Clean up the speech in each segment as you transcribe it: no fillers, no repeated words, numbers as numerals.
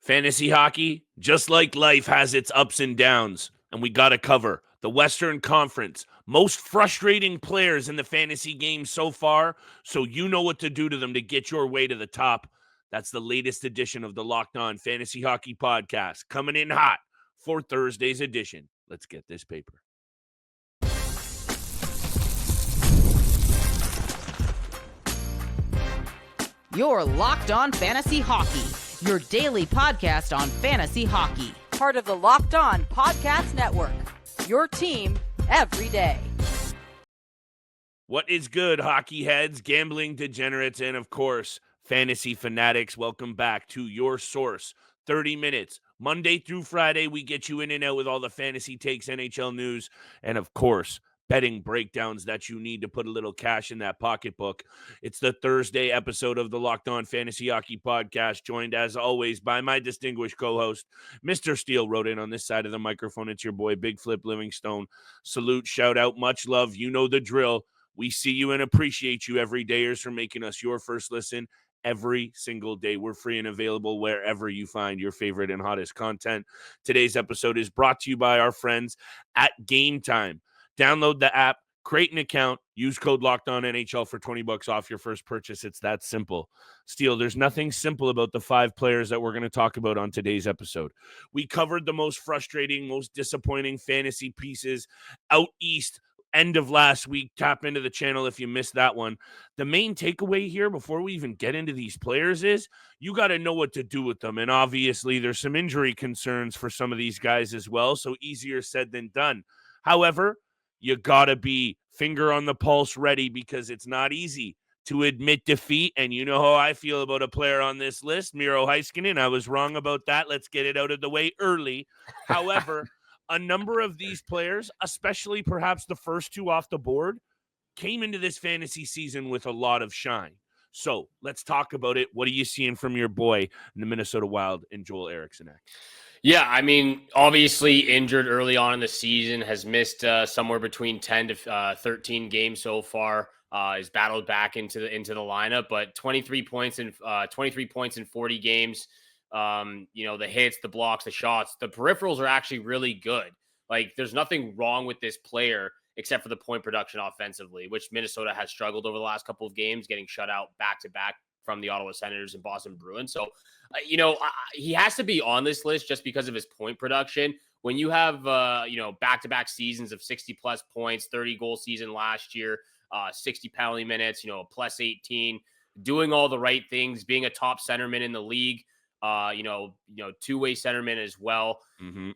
Fantasy hockey, just like life, has its ups and downs, and we got to cover the Western Conference. Most frustrating players in the fantasy game so far, so you know what to do to them to get your way to the top. That's the latest edition of the Locked On Fantasy Hockey Podcast, coming in hot for Thursday's edition. Let's get this paper. You're Locked On Fantasy Hockey, your daily podcast on fantasy hockey. Part of the Locked On Podcast Network, your team every day. What is good, hockey heads, gambling degenerates, and of course, fantasy fanatics? Welcome back to your source. 30 minutes, Monday through Friday, we get you in and out with all the fantasy takes, NHL news, and of course, betting breakdowns that you need to put a little cash in that pocketbook. It's the Thursday episode of the Locked On Fantasy Hockey Podcast, joined as always by my distinguished co-host, Mr. Steele wrote in on this side of the microphone. It's your boy, Big Flip Livingstone. Salute, shout out, much love. You know the drill. We see you and appreciate you every dayers for making us your first listen every single day. We're free and available wherever you find your favorite and hottest content. Today's episode is brought to you by our friends at Game Time. Download the app, create an account, use code LOCKEDONNHL for $20 off your first purchase. It's that simple. Steele, there's nothing simple about the 5 players that we're going to talk about on today's episode. We covered the most frustrating, most disappointing fantasy pieces out east end of last week. Tap into the channel if you missed that one. The main takeaway here before we even get into these players is you got to know what to do with them. And obviously there's some injury concerns for some of these guys as well. So easier said than done. However, you got to be finger on the pulse ready because it's not easy to admit defeat. And you know how I feel about a player on this list, Miro Heiskanen. I was wrong about that. Let's get it out of the way early. However, a number of these players, especially perhaps the first 2 off the board, came into this fantasy season with a lot of shine. So let's talk about it. What are you seeing from your boy in the Minnesota Wild and Joel Eriksson Ek? Yeah, I mean, obviously injured early on in the season, has missed somewhere between 10 to 13 games so far. Has battled back into the lineup, but 23 points in 40 games. The hits, the blocks, the shots, the peripherals are actually really good. Like, there's nothing wrong with this player except for the point production offensively, which Minnesota has struggled over the last couple of games, getting shut out back to back from the Ottawa Senators and Boston Bruins. So, he has to be on this list just because of his point production. When you have, back-to-back seasons of 60-plus points, 30-goal season last year, 60 penalty minutes, plus 18, doing all the right things, being a top centerman in the league, two-way centerman as well. Mm-hmm.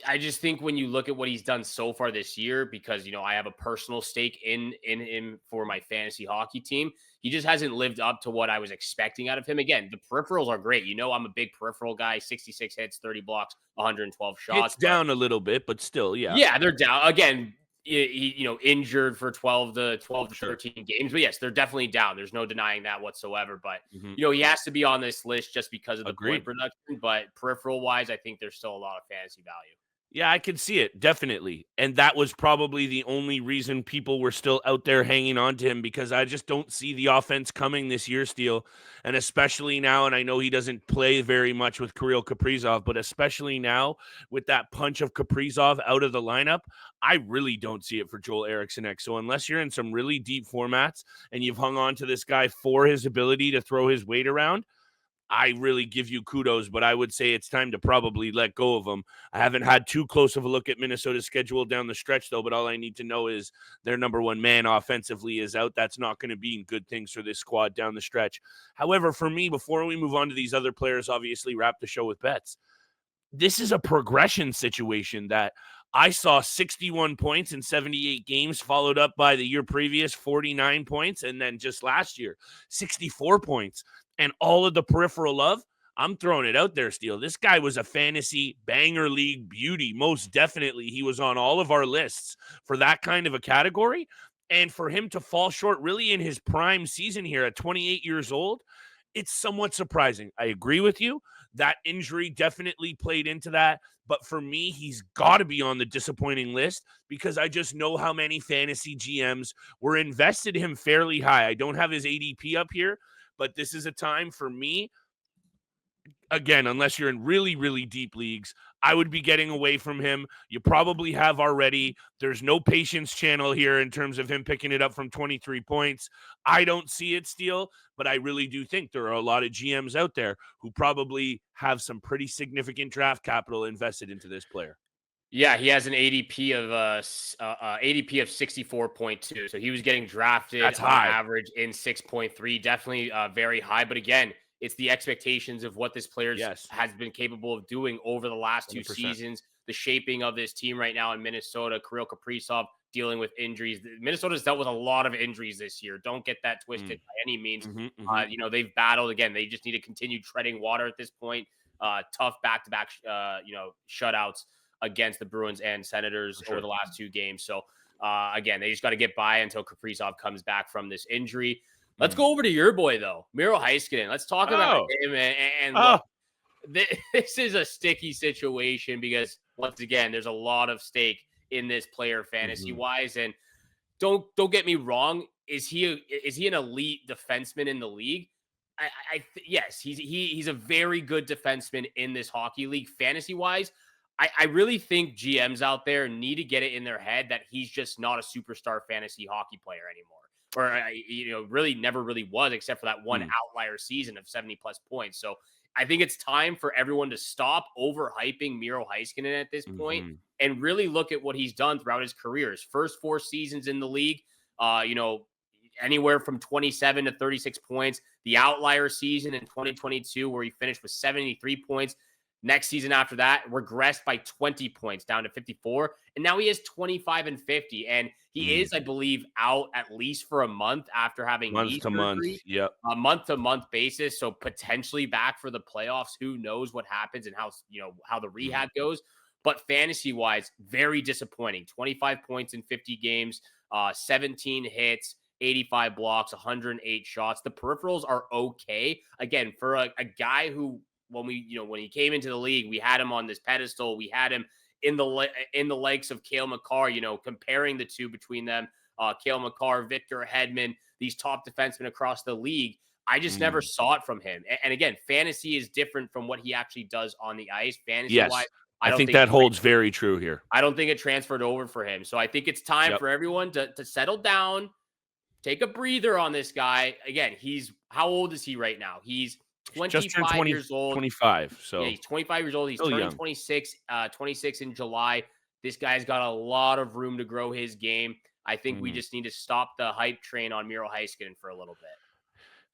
I just think when you look at what he's done so far this year, because, I have a personal stake in him for my fantasy hockey team, he just hasn't lived up to what I was expecting out of him. Again, the peripherals are great. I'm a big peripheral guy, 66 hits, 30 blocks, 112 shots. It's down a little bit, but still, yeah. Yeah, they're down. Again, he injured for 12 to 13 games. But yes, they're definitely down. There's no denying that whatsoever. But, he has to be on this list just because of the point production. But peripheral-wise, I think there's still a lot of fantasy value. Yeah, I can see it, definitely. And that was probably the only reason people were still out there hanging on to him, because I just don't see the offense coming this year, Steele. And especially now, and I know he doesn't play very much with Kirill Kaprizov, but especially now with that punch of Kaprizov out of the lineup, I really don't see it for Joel Eriksson Ek. So unless you're in some really deep formats and you've hung on to this guy for his ability to throw his weight around, I really give you kudos, but I would say it's time to probably let go of him. I haven't had too close of a look at Minnesota's schedule down the stretch, though, but all I need to know is their number one man offensively is out. That's not going to be good things for this squad down the stretch. However, for me, before we move on to these other players, obviously wrap the show with bets, this is a progression situation that I saw 61 points in 78 games, followed up by the year previous 49 points, and then just last year, 64 points. And all of the peripheral love, I'm throwing it out there, Steele. This guy was a fantasy banger league beauty. Most definitely, he was on all of our lists for that kind of a category. And for him to fall short really in his prime season here at 28 years old, it's somewhat surprising. I agree with you. That injury definitely played into that. But for me, he's got to be on the disappointing list because I just know how many fantasy GMs were invested in him fairly high. I don't have his ADP up here, but this is a time for me. again, unless you're in really, really deep leagues, I would be getting away from him. You probably have already. There's no patience channel here in terms of him picking it up from 23 points. I don't see it, Steele, but I really do think there are a lot of GMs out there who probably have some pretty significant draft capital invested into this player. Yeah, he has an ADP of ADP of 64.2. So he was getting drafted That's on high. average in 6.3. Definitely very high. But again, it's the expectations of what this player Yes. has been capable of doing over the last 2 100%. seasons. The shaping of this team right now in Minnesota, Kirill Kaprizov dealing with injuries. Minnesota's dealt with a lot of injuries this year. Don't get that twisted by any means. They've battled again. They just need to continue treading water at this point. Tough back-to-back, shutouts against the Bruins and Senators over the last 2 games. So again, they just got to get by until Kaprizov comes back from this injury. Let's go over to your boy though, Miro Heiskanen. Let's talk about him. And look, this is a sticky situation because once again, there's a lot of stake in this player fantasy wise. And don't get me wrong, is he an elite defenseman in the league? Yes, he's a very good defenseman in this hockey league fantasy wise. I really think GMs out there need to get it in their head that he's just not a superstar fantasy hockey player anymore, or really never really was, except for that one outlier season of 70 plus points. So I think it's time for everyone to stop overhyping Miro Heiskanen at this point and really look at what he's done throughout his career. His first 4 seasons in the league, anywhere from 27 to 36 points. The outlier season in 2022, where he finished with 73 points. Next season after that, regressed by 20 points down to 54. And now he has 25 and 50. And he is, I believe, out at least for a month after having knee surgery. Yep. A month-to-month basis. So potentially back for the playoffs. Who knows what happens and how the rehab goes. But fantasy-wise, very disappointing. 25 points in 50 games, 17 hits, 85 blocks, 108 shots. The peripherals are okay. Again, for a guy who, when he came into the league, we had him on this pedestal. We had him in the likes of Cale Makar, comparing the two between them, Cale Makar, Victor Hedman, these top defensemen across the league. I just never saw it from him. And again, fantasy is different from what he actually does on the ice. Fantasy-wise, I think that holds very true here. I don't think it transferred over for him. So I think it's time for everyone to settle down, take a breather on this guy. Again, how old is he right now? He's 25 years old. 25. So yeah, he's 25 years old. He's still turning young. 26 in July. This guy's got a lot of room to grow his game. I think we just need to stop the hype train on Miro Heiskanen for a little bit.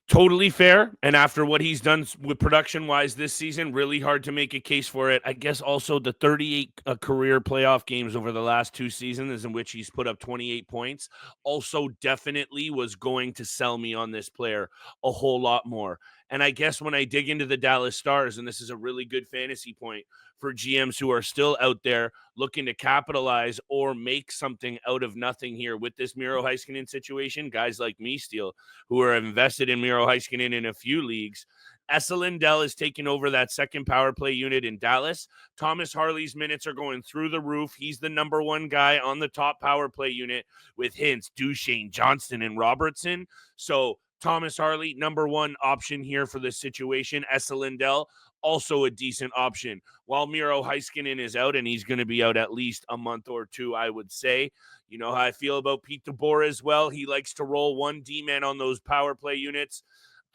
Totally fair. And after what he's done with production-wise this season, really hard to make a case for it. I guess also the 38 career playoff games over the last 2 seasons in which he's put up 28 points also definitely was going to sell me on this player a whole lot more. And I guess when I dig into the Dallas Stars, and this is a really good fantasy point for GMs who are still out there looking to capitalize or make something out of nothing here with this Miro Heiskanen situation, guys like me, Steele, who are invested in Miro Heiskanen in a few leagues. Esa Lindell is taking over that second power play unit in Dallas. Thomas Harley's minutes are going through the roof. He's the number 1 guy on the top power play unit with Hintz, Duchesne, Johnston, and Robertson. So Thomas Harley, number 1 option here for this situation. Esa Lindell, also a decent option. While Miro Heiskanen is out, and he's going to be out at least a month or 2, I would say. You know how I feel about Pete DeBoer as well. He likes to roll 1 D-man on those power play units.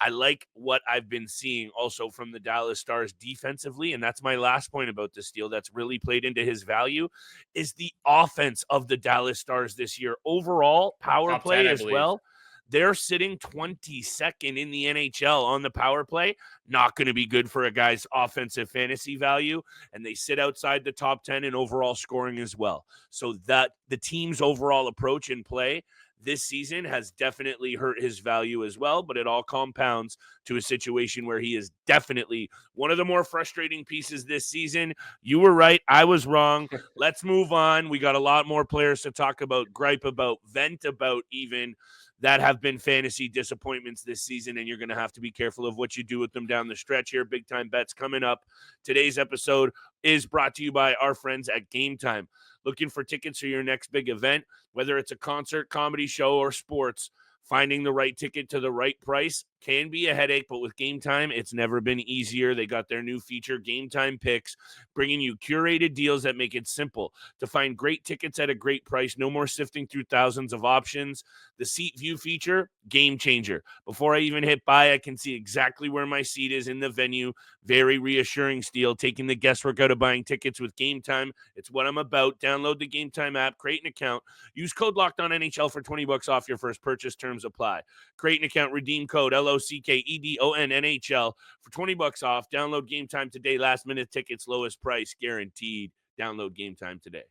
I like what I've been seeing also from the Dallas Stars defensively, and that's my last point about this deal that's really played into his value, is the offense of the Dallas Stars this year. Overall, power play as well. They're sitting 22nd in the NHL on the power play. Not going to be good for a guy's offensive fantasy value. And they sit outside the top 10 in overall scoring as well. So that the team's overall approach in play this season has definitely hurt his value as well. But it all compounds to a situation where he is definitely one of the more frustrating pieces this season. You were right. I was wrong. Let's move on. We got a lot more players to talk about, gripe about, vent about even, that have been fantasy disappointments this season, and you're going to have to be careful of what you do with them down the stretch here. Big time bets coming up. Today's episode is brought to you by our friends at Game Time. Looking for tickets for your next big event, whether it's a concert, comedy show, or sports, finding the right ticket to the right price can be a headache, but with Game Time, it's never been easier. They got their new feature, Game Time Picks, bringing you curated deals that make it simple to find great tickets at a great price. No more sifting through thousands of options. The seat view feature, game changer. Before I even hit buy, I can see exactly where my seat is in the venue. Very reassuring deal, taking the guesswork out of buying tickets with Game Time. It's what I'm about. Download the Game Time app, create an account, use code LOCKEDONNHL for $20 off your first purchase. Terms apply. Create an account, redeem code LOCKEDONNHL for $20 off. Download Game Time today. Last minute tickets, lowest price guaranteed. Download Game Time today.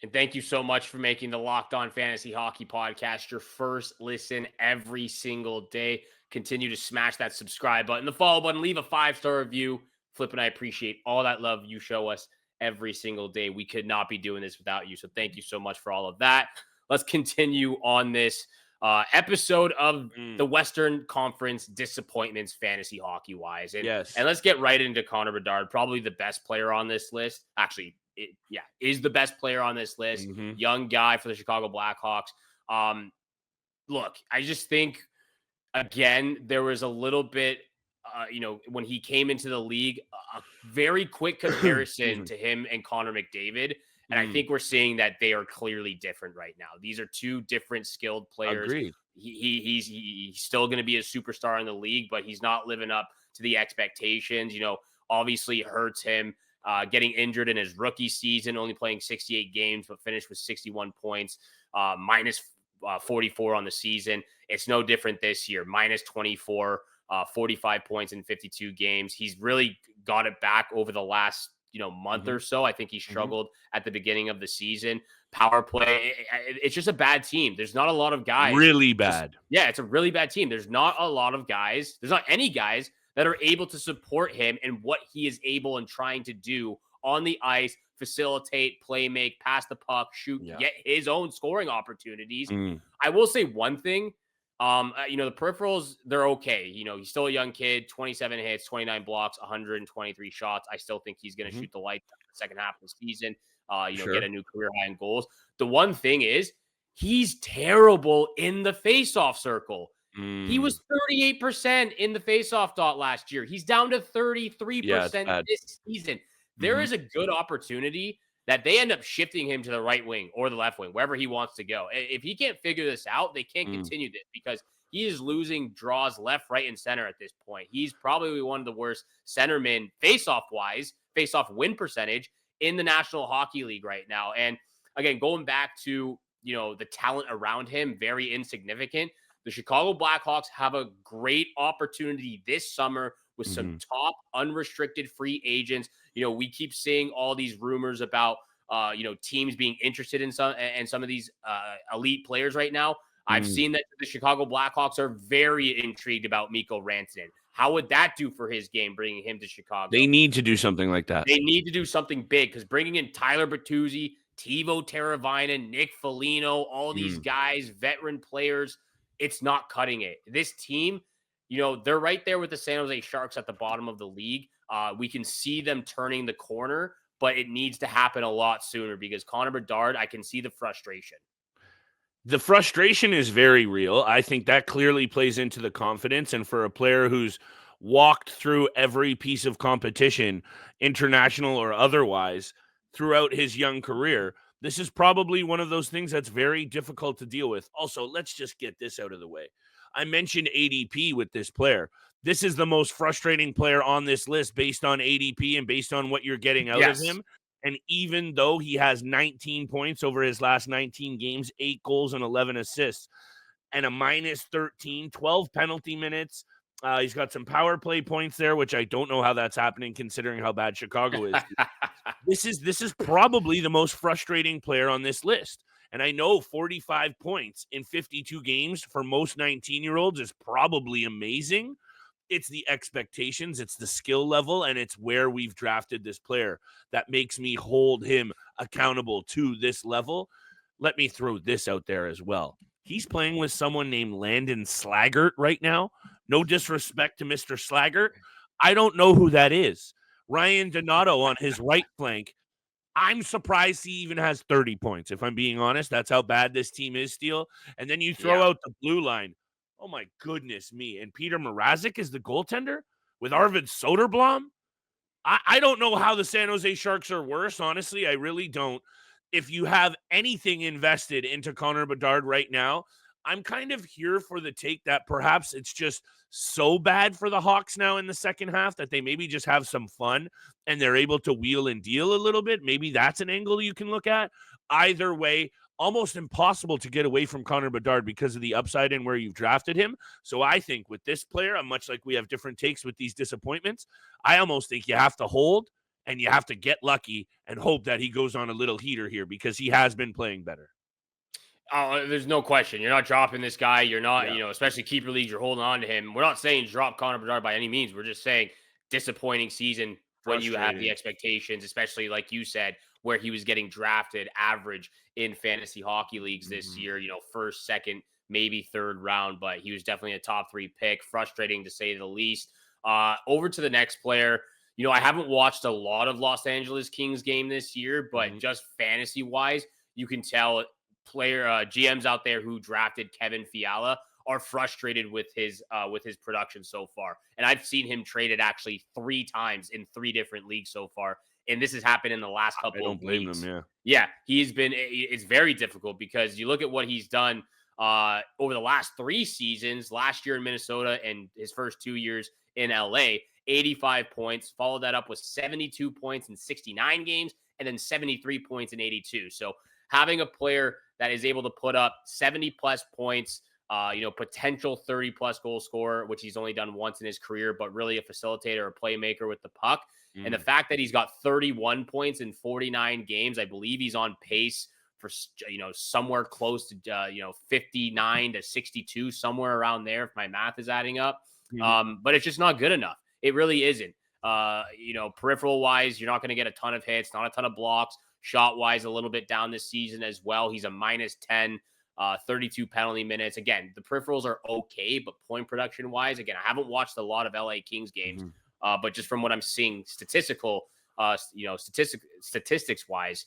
And thank you so much for making the Locked On Fantasy Hockey Podcast your first listen every single day. Continue to smash that subscribe button, the follow button, leave a 5-star review. Flip and I appreciate all that love you show us every single day. We could not be doing this without you. So thank you so much for all of that. Let's continue on this episode of the Western Conference disappointments fantasy hockey wise. And let's get right into Connor Bedard, probably the best player on this list. Actually, is the best player on this list. Young guy for the Chicago Blackhawks. Look, I just think, again, there was a little bit, when he came into the league, a very quick comparison to him and Connor McDavid. And I think we're seeing that they are clearly different right now. These are two different skilled players. Agreed. He's still going to be a superstar in the league, but he's not living up to the expectations. Obviously hurts him. Getting injured in his rookie season, only playing 68 games, but finished with 61 points, minus 44 on the season. It's no different this year, minus 24, 45 points in 52 games. He's really got it back over the last month or so. I think he struggled at the beginning of the season. Power play, it's just a bad team. There's not a lot of guys. Really bad. It's a really bad team. There's not a lot of guys. There's not any guys that are able to support him and what he is able and trying to do on the ice, facilitate, play make, pass the puck, shoot, get his own scoring opportunities. I will say one thing, the peripherals, they're okay. He's still a young kid, 27 hits, 29 blocks, 123 shots. I still think he's going to shoot the light the second half of the season, get a new career high in goals. The one thing is he's terrible in the faceoff circle. He was 38% in the faceoff dot last year. He's down to 33% this season. There is a good opportunity that they end up shifting him to the right wing or the left wing, wherever he wants to go. If he can't figure this out, they can't continue this because he is losing draws left, right, and center at this point. He's probably one of the worst centermen faceoff-wise, faceoff win percentage in the National Hockey League right now. And again, going back to, the talent around him, very insignificant. The Chicago Blackhawks have a great opportunity this summer with some top unrestricted free agents. We keep seeing all these rumors about, teams being interested in some of these elite players right now. I've seen that the Chicago Blackhawks are very intrigued about Mikko Rantanen. How would that do for his game, bringing him to Chicago? They need to do something like that. They need to do something big because bringing in Tyler Bertuzzi, Teuvo Teravainen, Nick Foligno, all these guys, veteran players, it's not cutting it. This team, they're right there with the San Jose Sharks at the bottom of the league. We can see them turning the corner, but it needs to happen a lot sooner because Connor Bedard, I can see the frustration. The frustration is very real. I think that clearly plays into the confidence. And for a player who's walked through every piece of competition, international or otherwise, throughout his young career, this is probably one of those things that's very difficult to deal with. Also, let's just get this out of the way. I mentioned ADP with this player. This is the most frustrating player on this list based on ADP and based on what you're getting out of him. And even though he has 19 points over his last 19 games, 8 goals and 11 assists, and a minus 13, 12 penalty minutes, he's got some power play points there, which I don't know how that's happening considering how bad Chicago is. This is probably the most frustrating player on this list. And I know 45 points in 52 games for most 19-year-olds is probably amazing. It's the expectations, it's the skill level, and it's where we've drafted this player that makes me hold him accountable to this level. Let me throw this out there as well. He's playing with someone named Landon Slaggert right now. No disrespect to Mr. Slaggert. I don't know who that is. Ryan Donato on his right flank. I'm surprised he even has 30 points, if I'm being honest. That's how bad this team is, Steele. And then you throw Yeah. out the blue line. Oh, my goodness me. And Peter Mrazek is the goaltender with Arvid Soderblom? I don't know how the San Jose Sharks are worse, honestly. I really don't. If you have anything invested into Connor Bedard right now, I'm kind of here for the take that perhaps it's just so bad for the Hawks now in the second half that they maybe just have some fun and they're able to wheel and deal a little bit. Maybe that's an angle you can look at. Either way, almost impossible to get away from Connor Bedard because of the upside and where you've drafted him. So I think with this player, much like we have different takes with these disappointments, I almost think you have to hold and you have to get lucky and hope that he goes on a little heater here because he has been playing better. Oh, there's no question. You're not dropping this guy. You're not, Yeah. you know, especially keeper leagues, you're holding on to him. We're not saying drop Connor Bedard by any means. We're just saying disappointing season when you have the expectations, especially like you said, where he was getting drafted average in fantasy hockey leagues this year, you know, first, second, maybe third round, but he was definitely a top 3 pick. Frustrating to say the least. Over to the next player. You know, I haven't watched a lot of Los Angeles Kings game this year, but just fantasy wise, you can tell GMs out there who drafted Kevin Fiala are frustrated with his production so far. And I've seen him traded actually 3 times in 3 different leagues so far. And this has happened in the last couple of weeks. I don't blame them, Yeah, it's very difficult because you look at what he's done over the last 3 seasons, last year in Minnesota and his first 2 years in LA, 85 points, followed that up with 72 points in 69 games, and then 73 points in 82. So having a player that is able to put up 70 plus points, you know, potential 30 plus goal scorer, which he's only done once in his career, but really a facilitator, a playmaker with the puck. And the fact that he's got 31 points in 49 games, I believe he's on pace for, you know, somewhere close to, you know, 59 to 62, somewhere around there, if my math is adding up. But it's just not good enough. It really isn't. You know, peripheral wise, you're not going to get a ton of hits, not a ton of blocks. Shot wise, a little bit down this season as well. He's a -10, 32 penalty minutes. Again, the peripherals are okay, but point production wise, again, I haven't watched a lot of LA Kings games, but just from what I'm seeing, statistics wise,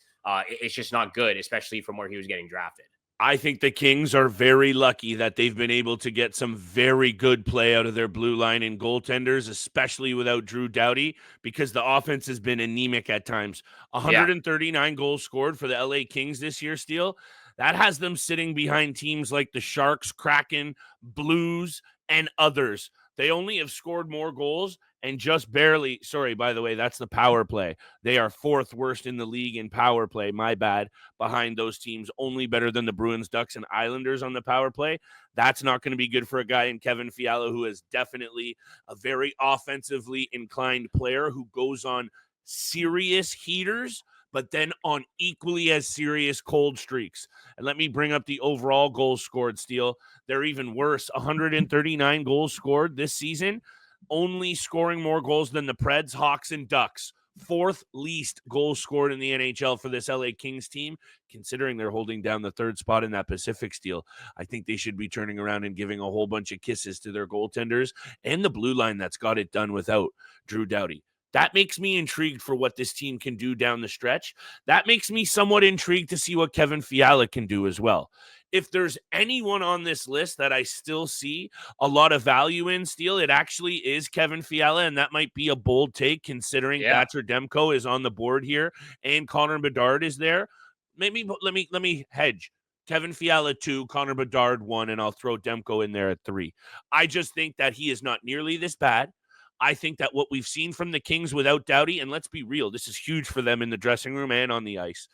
it's just not good, especially from where he was getting drafted. I think the Kings are very lucky that they've been able to get some very good play out of their blue line and goaltenders, especially without Drew Doughty, because the offense has been anemic at times. 139 goals scored for the LA Kings this year, Steele. That has them sitting behind teams like the Sharks, Kraken, Blues, and others. They only have scored more goals and just barely, sorry, by the way, that's the power play. They are 4th worst in the league in power play, my bad, behind those teams, only better than the Bruins, Ducks, and Islanders on the power play. That's not going to be good for a guy in Kevin Fiala, who is definitely a very offensively inclined player who goes on serious heaters, but then on equally as serious cold streaks. And let me bring up the overall goals scored, Steele. They're even worse. 139 goals scored this season, only scoring more goals than the Preds, Hawks, and Ducks. 4th least goals scored in the NHL for this LA Kings team, considering they're holding down the 3rd spot in that Pacific Steele. I think they should be turning around and giving a whole bunch of kisses to their goaltenders and the blue line that's got it done without Drew Doughty. That makes me intrigued for what this team can do down the stretch. That makes me somewhat intrigued to see what Kevin Fiala can do as well. If there's anyone on this list that I still see a lot of value in, Steele, it actually is Kevin Fiala, and that might be a bold take considering Thatcher Demko is on the board here and Connor Bedard is there. Maybe let me hedge. Kevin Fiala 2, Connor Bedard 1, and I'll throw Demko in there at 3. I just think that he is not nearly this bad. I think that what we've seen from the Kings without Doughty, and let's be real, this is huge for them in the dressing room and on the ice.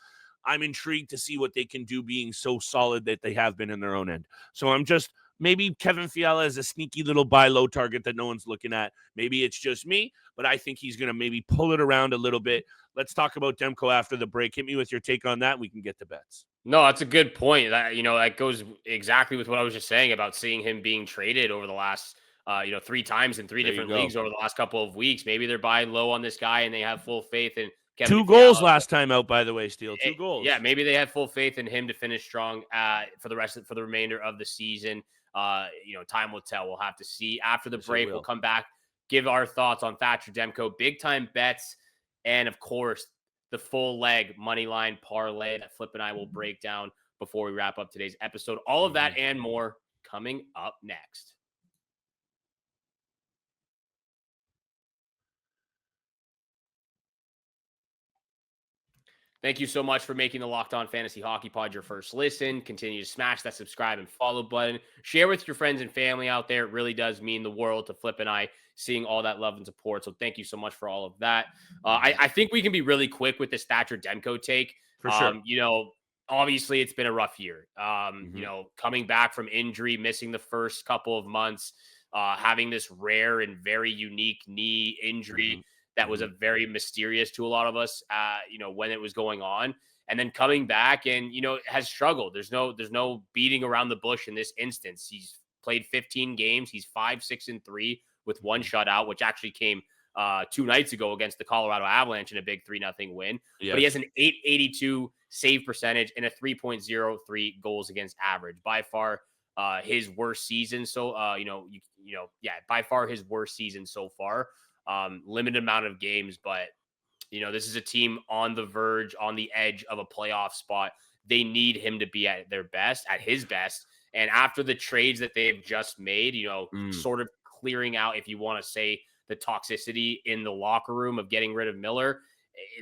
I'm intrigued to see what they can do being so solid that they have been in their own end. So I'm just, maybe Kevin Fiala is a sneaky little buy low target that no one's looking at. Maybe it's just me, but I think he's going to maybe pull it around a little bit. Let's talk about Demko after the break. Hit me with your take on that. We can get to bets. No, that's a good point. That, you know, that goes exactly with what I was just saying about seeing him being traded over the last 3 times in 3 different leagues over the last couple of weeks. Maybe they're buying low on this guy and they have full faith in Kevin 2 goals last time out, by the way, Steele. 2 goals. Yeah, maybe they have full faith in him to finish strong for the remainder of the season. Time will tell. We'll have to see. After the break, we'll come back, give our thoughts on Thatcher Demko, big time bets, and of course, the full leg money line parlay that Flip and I will break down before we wrap up today's episode. All of that and more coming up next. Thank you so much for making the Locked On Fantasy Hockey Pod your first listen. Continue to smash that subscribe and follow button. Share with your friends and family out there. It really does mean the world to Flip and I seeing all that love and support. So thank you so much for all of that. I think we can be really quick with this Thatcher Demko take. For sure. Obviously it's been a rough year. Coming back from injury, missing the first couple of months, having this rare and very unique knee injury. That was a very mysterious to a lot of us, when it was going on, and then coming back and, has struggled. There's no beating around the bush in this instance. He's played 15 games. He's 5-6-3 with one shutout, which actually came 2 nights ago against the Colorado Avalanche in a big 3-0 win. Yes. But he has an .882 save percentage and a 3.03 goals against average. By far his worst season. So, by far his worst season so far. Limited amount of games, but this is a team on the verge, on the edge of a playoff spot. They need him to be at his best. And after the trades that they've just made, sort of clearing out, if you want to say, the toxicity in the locker room of getting rid of Miller,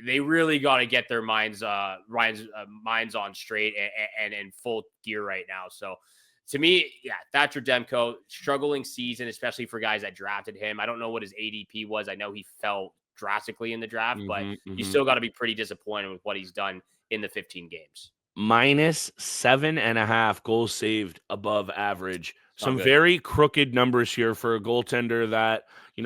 they really got to get their minds on straight and in full gear right now. So, to me, Thatcher Demko, struggling season, especially for guys that drafted him. I don't know what his ADP was. I know he fell drastically in the draft, but you still got to be pretty disappointed with what he's done in the 15 games. -7.5 goals saved above average. Some very crooked numbers here for a goaltender that,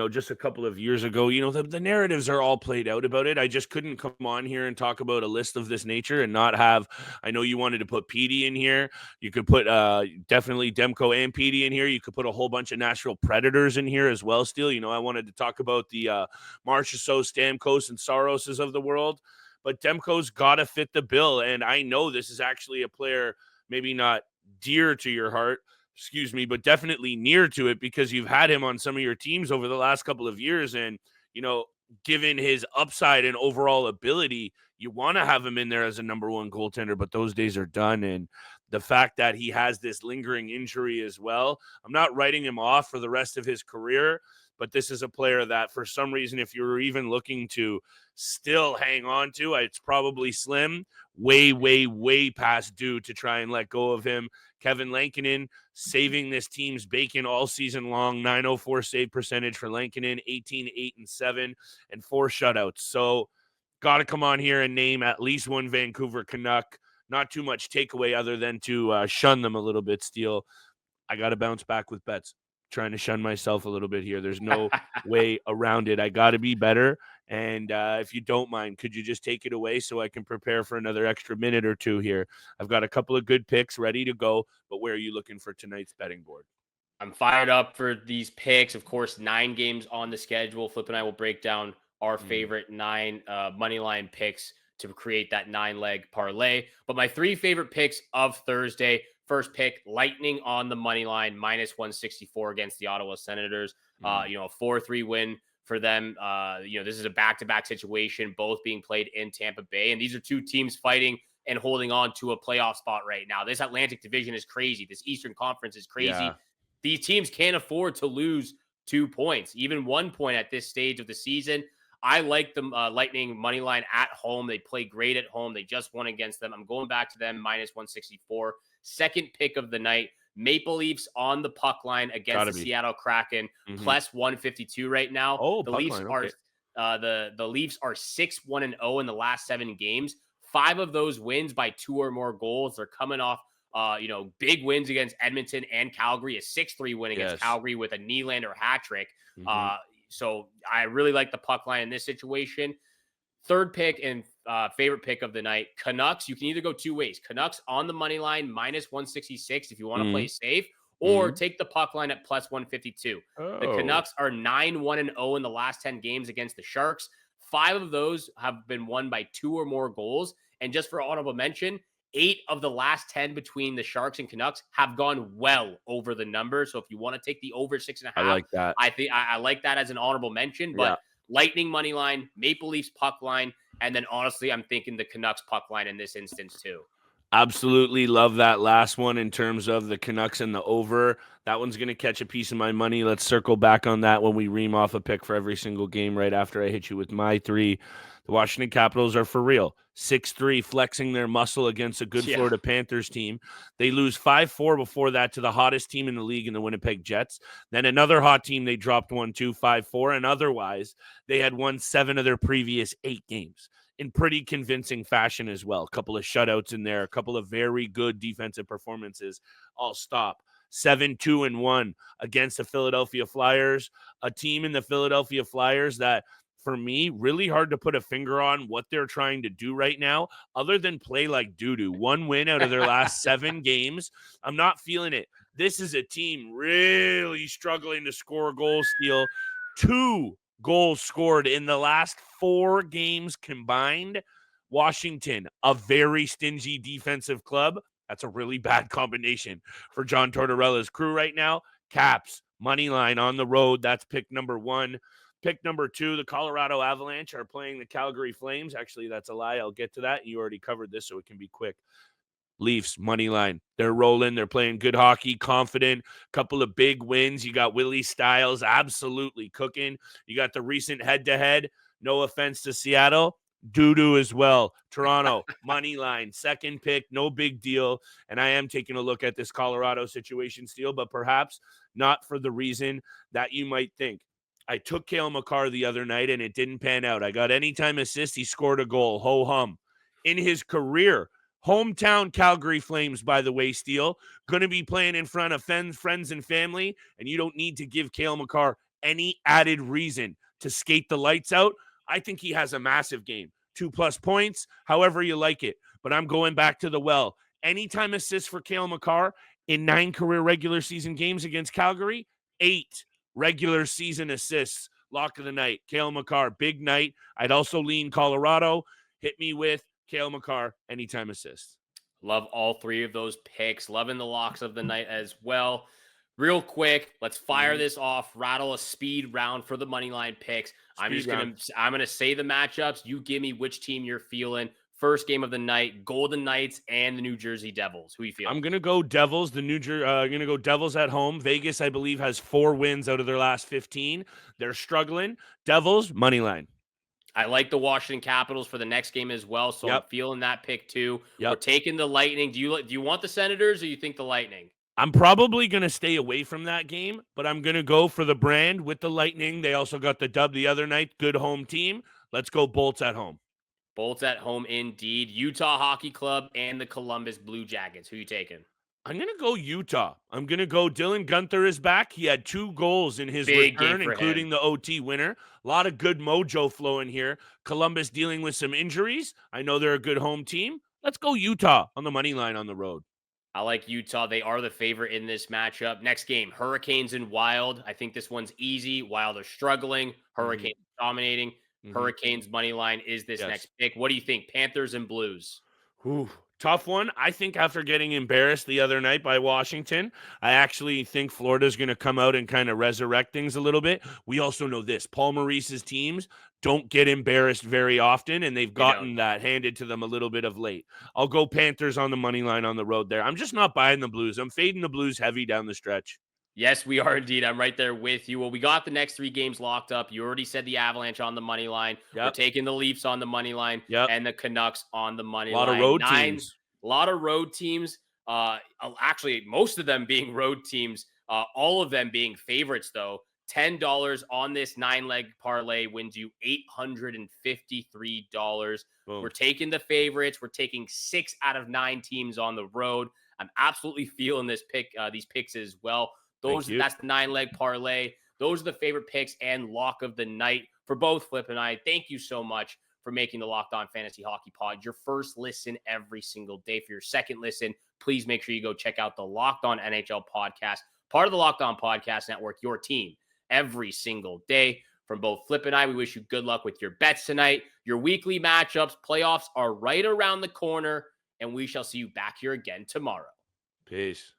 just a couple of years ago, the narratives are all played out about it. I just couldn't come on here and talk about a list of this nature and not have, I know you wanted to put Petey in here. You could put definitely Demko and Petey in here. You could put a whole bunch of Nashville Predators in here as well still. I wanted to talk about the Marchessault, Stamkos, and Saroses of the world. But Demko's got to fit the bill. And I know this is actually a player maybe not dear to your heart, but definitely near to it because you've had him on some of your teams over the last couple of years. And, given his upside and overall ability, you want to have him in there as a number one goaltender, but those days are done. And the fact that he has this lingering injury as well, I'm not writing him off for the rest of his career, but this is a player that for some reason, if you were even looking to still hang on to, it's probably slim, way, way, way past due to try and let go of him. Kevin Lankinen saving this team's bacon all season long, .904 save percentage for Lankinen, 18-8-7, and 4 shutouts. So got to come on here and name at least one Vancouver Canuck. Not too much takeaway other than to shun them a little bit, Steele. I got to bounce back with bets. Trying to shun myself a little bit here. There's no way around it. I got to be better. And if you don't mind, could you just take it away so I can prepare for another extra minute or two here? I've got a couple of good picks ready to go, but where are you looking for tonight's betting board? I'm fired up for these picks. Of course, 9 games on the schedule. Flip and I will break down our favorite 9 money line picks to create that 9-leg parlay. But my 3 favorite picks of Thursday. First pick, Lightning on the money line, -164 against the Ottawa Senators. A 4-3 win for them. This is a back-to-back situation, both being played in Tampa Bay. And these are 2 teams fighting and holding on to a playoff spot right now. This Atlantic Division is crazy. This Eastern Conference is crazy. Yeah. These teams can't afford to lose 2 points, even 1 point at this stage of the season. I like the Lightning money line at home. They play great at home. They just won against them. I'm going back to them, -164. Second pick of the night, Maple Leafs on the puck line against the Seattle Kraken, +152 right now. Oh, the Leafs are the Leafs are 6-1-0 in the last 7 games. 5 of those wins by 2 or more goals. They're coming off big wins against Edmonton and Calgary, a 6-3 win against Calgary with a Nylander hat trick. So I really like the puck line in this situation. Third pick and favorite pick of the night, Canucks. You can either go 2 ways. Canucks on the money line, -166 if you want to play safe, or take the puck line at +152. The Canucks are 9-1-0 in the last 10 games against the Sharks. 5 of those have been won by 2 or more goals. And just for honorable mention, 8 of the last 10 between the Sharks and Canucks have gone well over the number. So if you want to take the over 6.5, I like that. I think I like that as an honorable mention. But Lightning money line, Maple Leafs puck line, And then honestly, I'm thinking the Canucks puck line in this instance too. Absolutely love that last one in terms of the Canucks and the over. That one's going to catch a piece of my money. Let's circle back on that when we ream off a pick for every single game right after I hit you with my three. The Washington Capitals are for real. 6-3, flexing their muscle against a good Florida Panthers team. They lose 5-4 before that to the hottest team in the league in the Winnipeg Jets. Then another hot team, they dropped 1-2, 5-4, and otherwise they had won 7 of their previous 8 games in pretty convincing fashion as well. A couple of shutouts in there, a couple of very good defensive performances. I'll stop. 7-2-1 against the Philadelphia Flyers, a team in the Philadelphia Flyers that, for me, really hard to put a finger on what they're trying to do right now, other than play like doo-doo. 1 win out of their last 7 games. I'm not feeling it. This is a team really struggling to score a goal steal. 2 goals scored in the last 4 games combined. Washington, a very stingy defensive club. That's a really bad combination for John Tortorella's crew right now. Caps, money line on the road. That's pick number 1. Pick number 2, the Colorado Avalanche are playing the Calgary Flames. Actually, that's a lie. I'll get to that. You already covered this, so it can be quick. Leafs, money line. They're rolling. They're playing good hockey, confident. Couple of big wins. You got Willie Styles absolutely cooking. You got the recent head-to-head. No offense to Seattle. Doo-doo as well. Toronto, money line. Second pick, no big deal. And I am taking a look at this Colorado situation still, but perhaps not for the reason that you might think. I took Cale Makar the other night, and it didn't pan out. I got anytime assist. He scored a goal. Ho-hum. In his career, hometown Calgary Flames, by the way, Steele, going to be playing in front of friends and family, and you don't need to give Cale Makar any added reason to skate the lights out. I think he has a massive game. 2+ points, however you like it. But I'm going back to the well. Anytime assist for Cale Makar in 9 career regular season games against Calgary, 8 regular season assists. Lock of the night. Cale Makar, big night. I'd also lean Colorado. Hit me with Cale Makar, anytime assist. Love all 3 of those picks. Loving the locks of the night as well. Real quick, let's fire this off. Rattle a speed round for the money line picks. I'm gonna say the matchups. You give me which team you're feeling. First game of the night: Golden Knights and the New Jersey Devils. Who you feeling? I'm gonna go Devils. Gonna go Devils at home. Vegas, I believe, has 4 wins out of their last 15. They're struggling. Devils, money line. I like the Washington Capitals for the next game as well, so I'm feeling that pick too. We're taking the Lightning. Do you want the Senators, or you think the Lightning? I'm probably going to stay away from that game, but I'm going to go for the brand with the Lightning. They also got the dub the other night. Good home team. Let's go Bolts at home. Bolts at home indeed. Utah Hockey Club and the Columbus Blue Jackets. Who you taking? I'm going to go Utah. I'm going to go Dylan Guenther is back. He had 2 goals in his return, including the OT winner. A lot of good mojo flowing here. Columbus dealing with some injuries. I know they're a good home team. Let's go Utah on the money line on the road. I like Utah. They are the favorite in this matchup. Next game, Hurricanes and Wild. I think this one's easy. Wild are struggling. Hurricanes dominating. Hurricanes money line is this next pick. What do you think? Panthers and Blues. Tough one. I think after getting embarrassed the other night by Washington, I actually think Florida's going to come out and kind of resurrect things a little bit. We also know this. Paul Maurice's teams don't get embarrassed very often, and they've gotten that handed to them a little bit of late. I'll go Panthers on the money line on the road there. I'm just not buying the Blues. I'm fading the Blues heavy down the stretch. Yes, we are indeed. I'm right there with you. Well, we got the next 3 games locked up. You already said the Avalanche on the money line. We're taking the Leafs on the money line and the Canucks on the money line. A lot of road teams. A lot of road teams. Actually, most of them being road teams. All of them being favorites, though. $10 on this 9-leg parlay wins you $853. Boom. We're taking the favorites. We're taking 6 out of 9 teams on the road. I'm absolutely feeling this pick, these picks as well. That's the 9-leg parlay. Those are the favorite picks and lock of the night for both Flip and I. Thank you so much for making the Locked On Fantasy Hockey Pod your first listen every single day. For your second listen, please make sure you go check out the Locked On NHL podcast, part of the Locked On Podcast Network, your team every single day. From both Flip and I, we wish you good luck with your bets tonight. Your weekly matchups, playoffs are right around the corner, and we shall see you back here again tomorrow. Peace.